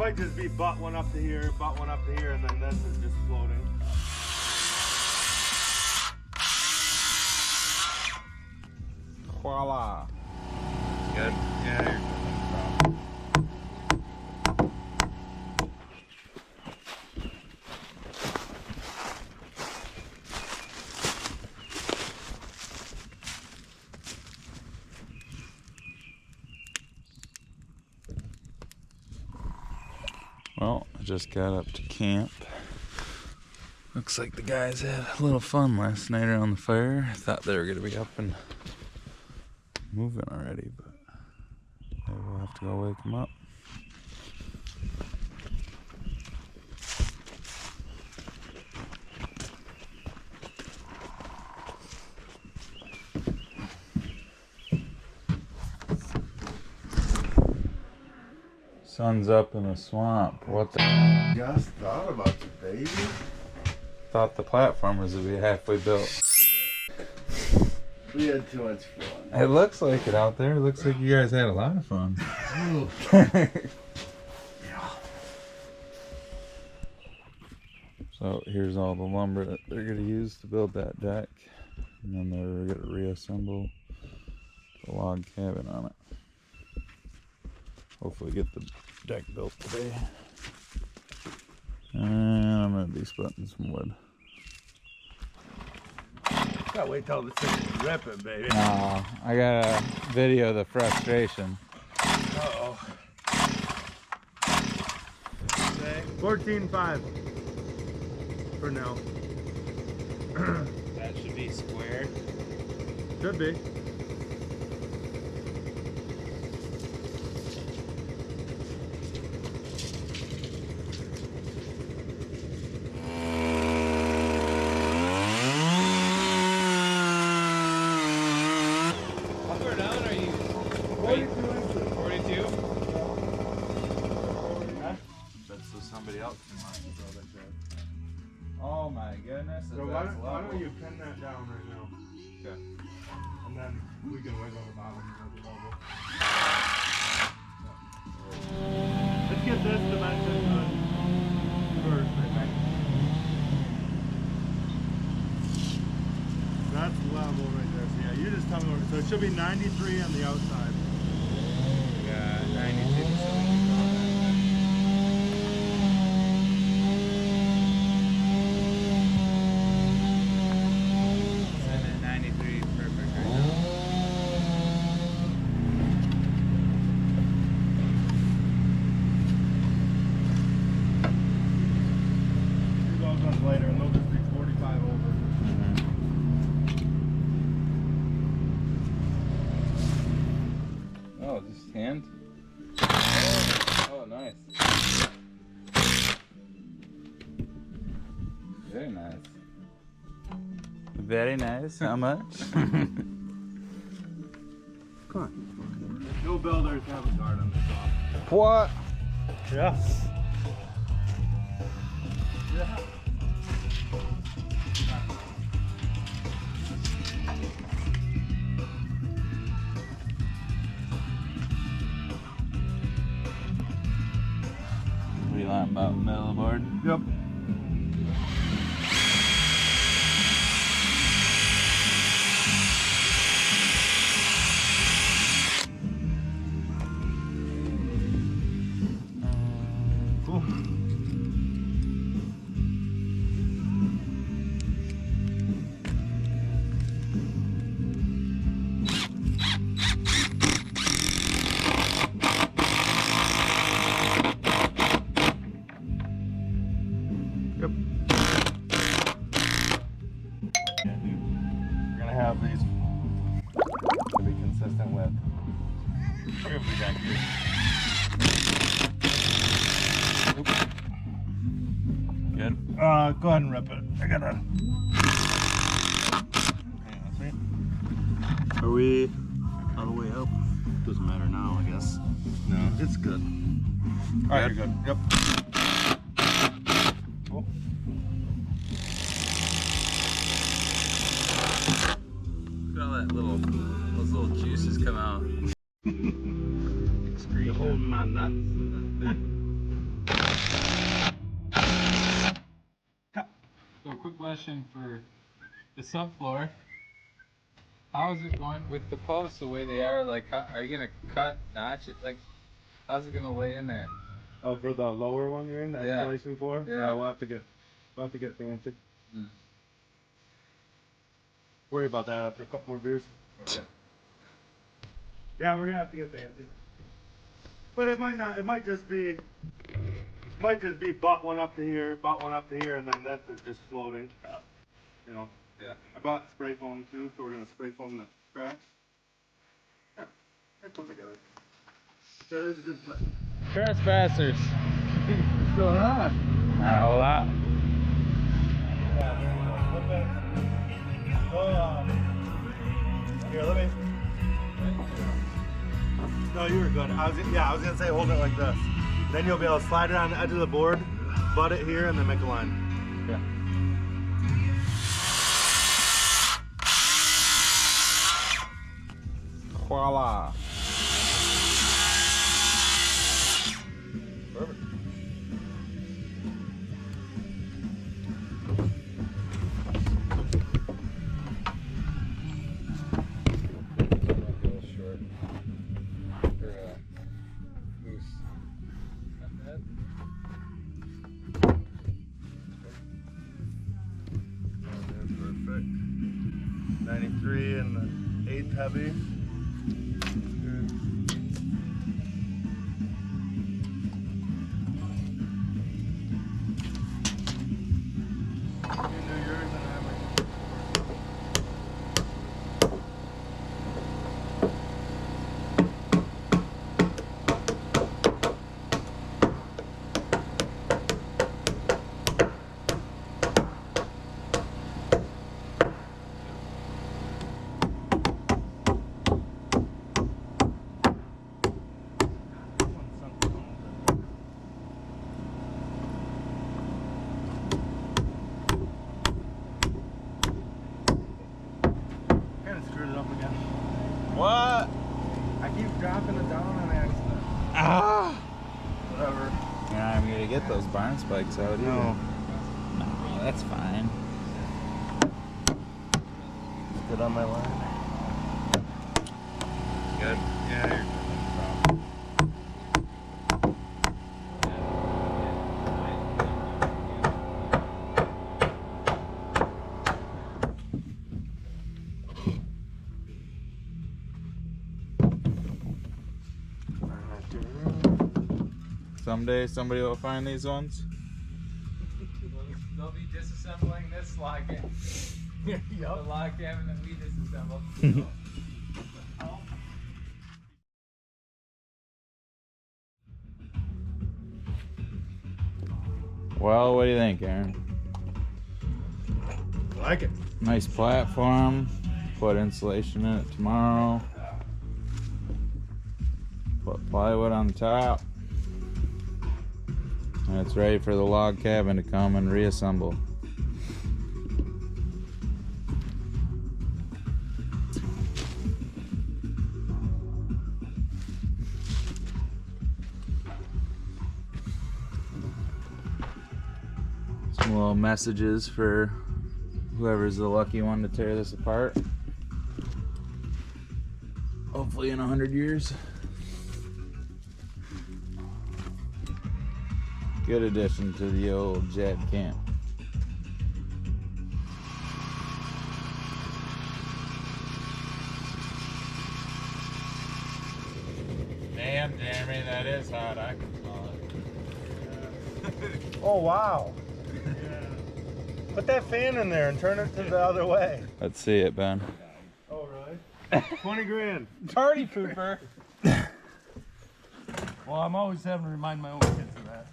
might just be butt one up to here, butt one up to here, and then this is just floating. Voila. Good? Yeah, you're good. Well, I just got up to camp. Looks like the guys had a little fun last night around the fire. I thought they were going to be up and moving already, but maybe we'll have to go wake them up. Sun's up in the swamp. What the? Just thought about you, baby. Thought the platform was to be halfway built. We had too much fun. It looks like it out there. It looks like you guys had a lot of fun. So here's all the lumber that they're going to use to build that deck. And then they're going to reassemble the log cabin on it. Hopefully get the deck built today. And I'm going to be splitting some wood. Gotta wait till the thing's ripping, baby. No, I gotta video the frustration. Uh-oh. 14.5 for now. That should be square. Should be. How far down are you? 42 inches. 42? That's so somebody else can watch it build it there. Oh my goodness. So why don't you pin that down right now? Okay. And then we can wiggle the bottom of the level. Let's get this dimension done first, I think. That's level right there. So yeah, you just tell me what. So it should be 93 on the outside. Yeah, 92. Send it 93 is perfect right now. Do those ones later, and they'll just be 45 over. Oh, just hand? Oh, nice. Very nice. Very nice. How much? Come on. No builders have a guard on this off. What? Yeah. Yeah. What are you lying about, middle of the board? Yep. Cool. Yep. Yeah, dude. We're gonna have these to be consistent with. We're gonna be back here. Good. Go ahead and rip it. I gotta. Hang on a second. Are we all the way up? Doesn't matter now, I guess. No, it's good. All right, you're good. Yep. Cool. Look at all that those little juices come out. You're holding my nuts. So quick question for the subfloor. How is it going with the posts the way they are? Like, how, are you gonna cut, notch it? Like, how's it gonna lay in there? Oh, for the lower one you're in, the Yeah. installation floor? Yeah. We'll have to get fancy. Worry about that after a couple more beers. Okay. Yeah, we're gonna have to get fancy. But it might not, it might just be butt one up to here, and then that's just floating. You know? Yeah. I bought spray foam too, so we're gonna spray foam the cracks. Yeah, that comes together. So this is just Trespassers. What's going on? Not a whole lot. Here, let me. No, you were good. I was gonna say hold it like this. Then you'll be able to slide it on the edge of the board, butt it here, and then make a line. Yeah. Voila. Perfect. Short. Or, loose. Not bad. Perfect. 93 and the 8th heavy. What? I keep dropping it down on accident. Ah! Whatever. You're not even gonna get those barn spikes out either. No. No, that's fine. Good on my line. Good. Yeah, you're good. Someday somebody will find these ones. They'll be disassembling this log cabin. The log cabin that we disassembled. Well, what do you think, Aaron? I like it. Nice platform. Put insulation in it tomorrow. Put plywood on the top. And it's ready for the log cabin to come and reassemble. Some little messages for whoever's the lucky one to tear this apart. Hopefully in 100 years. Good addition to the old Jed camp. Damn, Jeremy, that is hot. I can smell it. Oh, wow. Put that fan in there and turn it to the other way. Let's see it, Ben. Oh, really? 20 grand. Party pooper. Well, I'm always having to remind my own kids of that.